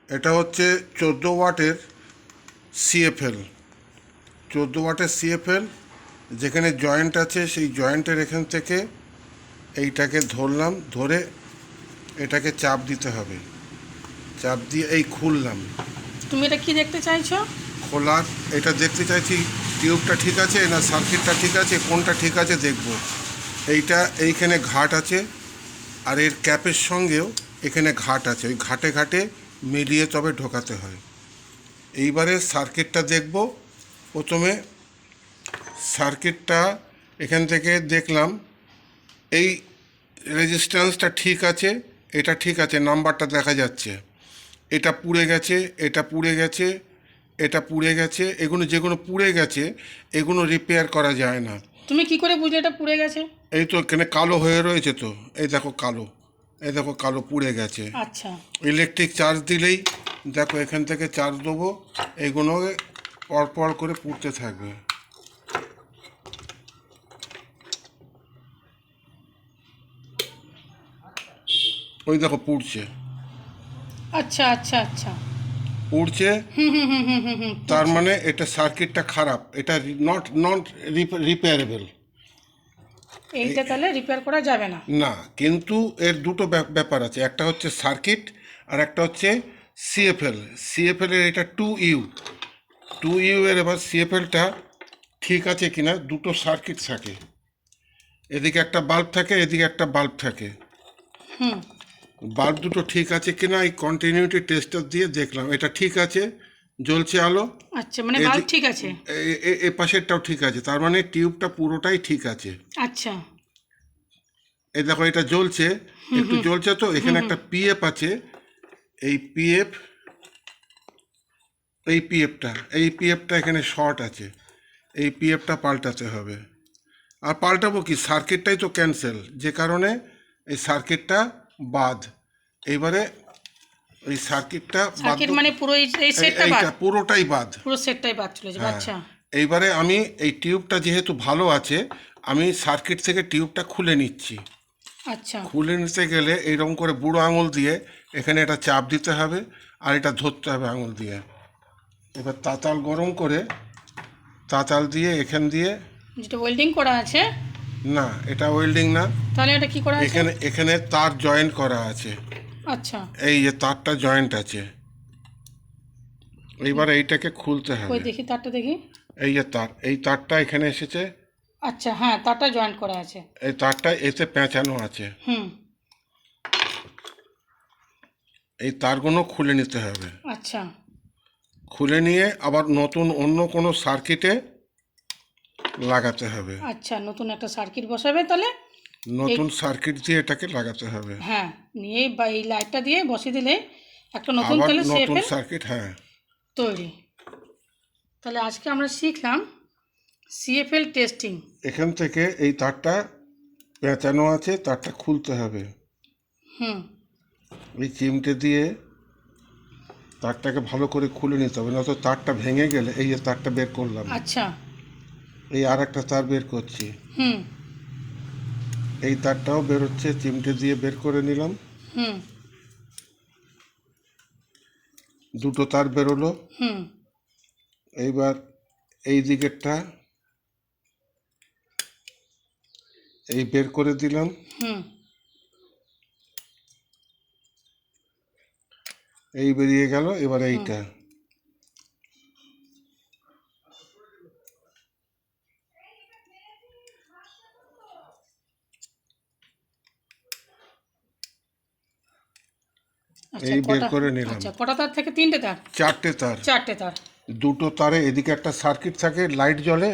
এটা হচ্ছে 14 ওয়াটের সিএফএল। 14 ওয়াটের সিএফএল, যেখানে জয়েন্ট আছে সেই জয়েন্টের এখান থেকে এইটাকে ধরলাম, ধরে এটাকে চাপ দিতে হবে। চাপ দিয়ে এই খুললাম। তুমি এটা কি দেখতে চাইছো? খোলার এটা দেখতে চাইছি টিউবটা ঠিক আছে না সার্কিটটা ঠিক আছে, কোনটা ঠিক আছে দেখব। এইখানে ঘাট আছে, আর এর ক্যাপের সঙ্গেও এখানে ঘাট আছে, ওই ঘাটে ঘাটে মিলিয়ে তবে ঢোকাতে হয়। এইবারে সার্কিটটা দেখব। প্রথমে সার্কিটটা এখান থেকে দেখলাম, এই রেজিস্ট্যান্সটা ঠিক আছে, এটা ঠিক আছে, নাম্বারটা দেখা যাচ্ছে। এটা পুড়ে গেছে, এটা পুড়ে গেছে, এটা পুড়ে গেছে, এগুলো যেগুলো পুড়ে গেছে এগুলো রিপেয়ার করা যায় না। তুমি কি করে বুঝলে এটা পুড়ে গেছে? এই তো এখানে কালো হয়ে রয়েছে, তো এই দেখো কালো, এই দেখো কালো পুড়ে গেছে। আচ্ছা, ইলেকট্রিক চার্জ দিলেই দেখো এখান থেকে চার্জ দেবো, এগুলো পরপর করে পুড়তে থাকবে। ওই দেখো পুড়ছে, আচ্ছা, আচ্ছা, আচ্ছা। পুড়ছে। তার মানে এটা সার্কিটটা খারাপ, এটা নট রিপেয়ারেবল। এইটা তাহলে রিপেয়ার করা যাবে না? না, কিন্তু এর দুটো ব্যাপার আছে, একটা হচ্ছে সার্কিট আর একটা হচ্ছে সিএফএল। সিএফএল এর এটা 2U এর, এবার সিএফএলটা ঠিক আছে কিনা, দুটো সার্কিট থাকে, এদিকে একটা বাল্ব থাকে, এদিকে একটা বাল্ব থাকে। বাল্ব দুটো ঠিক আছে কিনা এই কন্টিনিউটি টেস্টার দিয়ে দেখলাম, এটা ঠিক আছে, জ্বলছে আলো। আচ্ছা, মানে বাল্ব ঠিক আছে। এ পাশেরটাও ঠিক আছে, তার মানে টিউবটা পুরোটাই ঠিক আছে। আচ্ছা। এই দেখো এটা জ্বলছে, একটু জ্বলছে, তো এখানে একটা পিএফ আছে, এই পিএফটা এখানে শর্ট আছে, এই পিএফটা পাল্টাতে হবে। আর পাল্টাবো কি, সার্কিটটাই তো ক্যান্সেল, যে কারণে এই সার্কিটটা বাদ। এইবারে এই সার্কিটটা বাদ, সার্কিট মানে পুরো এই সেটটা বাদ? এইটা পুরোটাই বাদ, পুরো সেটটাই বাদ চলে যাবে। হ্যাঁ। আচ্ছা, এইবারে আমি এই টিউবটা যেহেতু ভালো আছে, আমি সার্কিট থেকে টিউবটা খুলে নিচ্ছি। আচ্ছা, খুলে নিতে গেলে এইরকম করে বুড়ো আঙুল দিয়ে এখানে এটা চাপ দিতে হবে, আর এটা ধরতে হবে আঙুল দিয়ে। এবার তাতাল গরম করে, তাতাল দিয়ে এখান দিয়ে, যেটা ওয়েল্ডিং করা আছে? না এটা ওয়েল্ডিং না, তাহলে এটা কি করা আছে? এখানে এখানে তার জয়েন্ট করা আছে, আচ্ছা, এই যে তারটা জয়েন্ট আছে। এইবার এইটাকে খুলতে ওই হবে। দেখি তারটা দেখি। এই যে তার, এই তারটা এখানে এসেছে, আচ্ছা, হ্যাঁ, তারটা জয়েন্ট করা আছে। এই তারটা এতে পেঁচানো আছে। হুম। এই তারগুলো খুলে নিতে হবে। আচ্ছা, খুলে নিয়ে আবার নতুন অন্য কোনো সার্কিটে লাগাতে হবে। আচ্ছা, নতুন একটা সার্কিট বসাবে তাহলে? নতুন সার্কিট দিয়ে এটাকে লাগাতে হবে। হ্যাঁ, নিয়ে বা এই লাইটটা দিয়ে বসিয়ে দিলে একটা নতুন আবার তাহলে নতুন শেপের সার্কিট, হ্যাঁ। তৈরি। তাহলে আজকে আমরা শিখলাম সিএফএল টেস্টিং। এখান থেকে এই তারটা পেঁচানো আছে, তারটা খুলতে হবে। হুম। এই চিমটে দিয়ে তারটাকে ভালো করে খুলে নিতে হবে, নয়তো তারটা ভেঙে গেলে, এই যে তারটা বের করলাম, আচ্ছা। এই আর একটা তার বের করছি, হুম। এই তারটাও বেরোচ্ছে, চিমটে দিয়ে বের করে নিলাম। হুম। দুটো তার বেরোলো। হুম। এইবার এই দিকেরটা এই বের করে দিলাম। হুম। এই বেরিয়ে গেল। এবার এইটা, আচ্ছা, এই বের কটা? করে নিলাম। আচ্ছা, কটা তার থেকে? তিনটে তার? চারটে তার। চারটে তার। দুটো তারে এদিকে একটা সার্কিট থাকে, লাইট জ্বলে,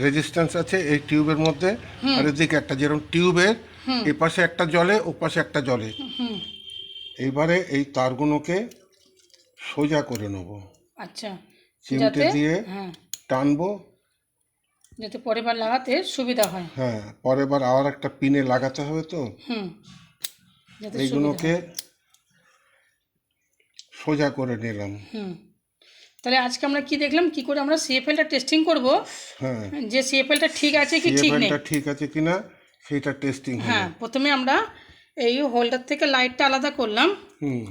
রেজিস্ট্যান্স আছে এই টিউবের মধ্যে, আর এদিকে একটা, যেরকম টিউবের এ পাশে একটা জ্বলে, ও পাশে একটা জ্বলে। এইবারে এই তারগুলোকে সোজা করে নেব, আচ্ছা, চিমটে যাতে, দিয়ে হ্যাঁ, টানবো। যাতে পরের বার লাগাতে সুবিধা হয়। হ্যাঁ, পরের বার আবার একটা পিনে লাগাতে হবে, তো হুম, যাতে সুবিধা এইগুলোকে হয়। সোজা করে নিলাম। হুম। তাহলে আজকে আমরা কি দেখলাম, কি করে আমরা সিএফএলটা টেস্টিং করব, হ্যাঁ, যে সিএফএলটা ঠিক আছে কি ঠিক নেই। সিএফএলটা ঠিক আছে কিনা সেটা টেস্টিং হলো। হ্যাঁ, প্রথমে আমরা এই হোল্ডার থেকে লাইটটা আলাদা করলাম। হুম,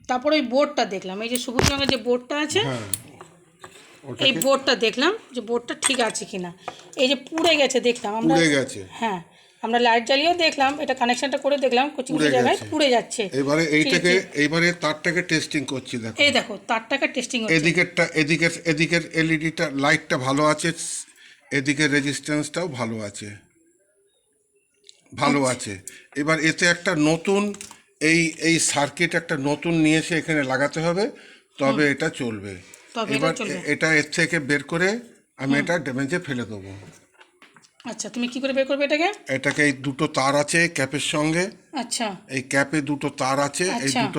তারপরে ওই বোর্ডটা দেখলাম, এই যে সবুজ রঙের যে বোর্ডটা আছে, হ্যাঁ এই ওটাকে বোর্ডটা দেখলাম যে বোর্ডটা ঠিক আছে কিনা। এই যে পুড়ে গেছে দেখলাম আমরা, পুড়ে গেছে। হ্যাঁ আমরা লাইট জ্বালিয়েও দেখলাম, এটা কানেকশনটা করে দেখলাম, কিছু কিছু পুড়ে জায়গায় গেছে। পুড়ে যাচ্ছে। এবারে এইটাকে ঠিক। এইবারে তারটাকে টেস্টিং করছি। দেখো এই দেখো তারটাকে টেস্টিং হচ্ছে। এদিকের এলইডিটা লাইটটা ভালো আছে, এদিকের রেজিস্ট্যান্সটাও ভালো আছে, ভালো আছে। এবার এতে একটা নতুন এই সার্কিট একটা নতুন নিয়ে এসে এখানে লাগাতে হবে, তবে এটা চলবে। তবে এটা এবার চলবে। এটা এর থেকে বের করে আমি এটা ড্যামেজে ফেলে দেবো। আচ্ছা তুমি কি করে বের করবে এটাকে? এটাকে এই দুটো তার আছে ক্যাপের সঙ্গে, আচ্ছা এই ক্যাপে দুটো তার আছে, এই আচ্ছা। দুটো